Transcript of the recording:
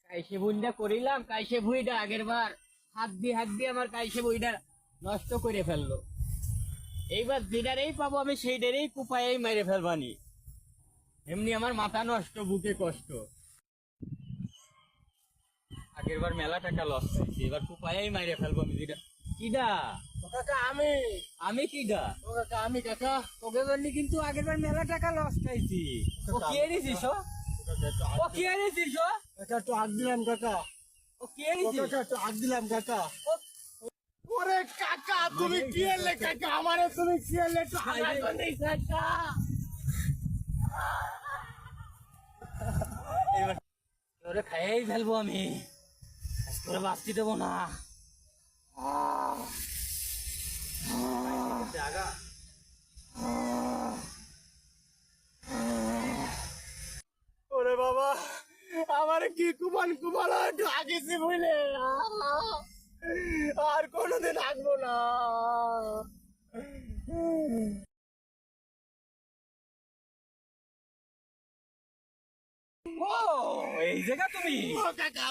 কাইসে বুইটা করিলাম, কাইসে বুইটা আগের বার হাত দিয়ে আমার কাইসে বুইটা নষ্ট করে ফেললো। এইবার যেটারেই পাবো আমি সেইটারেই কুপায়েই মেরে ফেলবানি। এমনি আমার মাথা নষ্ট, বুকে কষ্ট। আগের বার মেলা টাকা লস খাইছি, এবার কুপায়েই মেরে ফেলবো আমি যেটা। কিডা? কাকা আমি আমি কিডা? কাকা আমি কাকা তোকে বললি কিন্তু আগের বার মেলা টাকা লস খাইছি। ও কি এনেছিস? ও কি এনেছিস? কাকা একটু হাত দিলাম কাকা ও কি এনেছিস? কাকা একটু হাত দিলাম কাকা ও- ওরে কাকা তুমি কি এলে কাকা আমারে তুমি কি এলে একটু হাত আমার দিলাম। বন্ধু কাকা। এবার তোরে খাইয়েই ফেলবো আমি, তোরে বাঁচতে দেবো না। ওরে বাবা আমার কি কুমান কুমাল ঢাকেছি বুঝলে আর কোনোদিন আসবো না। ও এই জায়গা তুমি। ও কাকা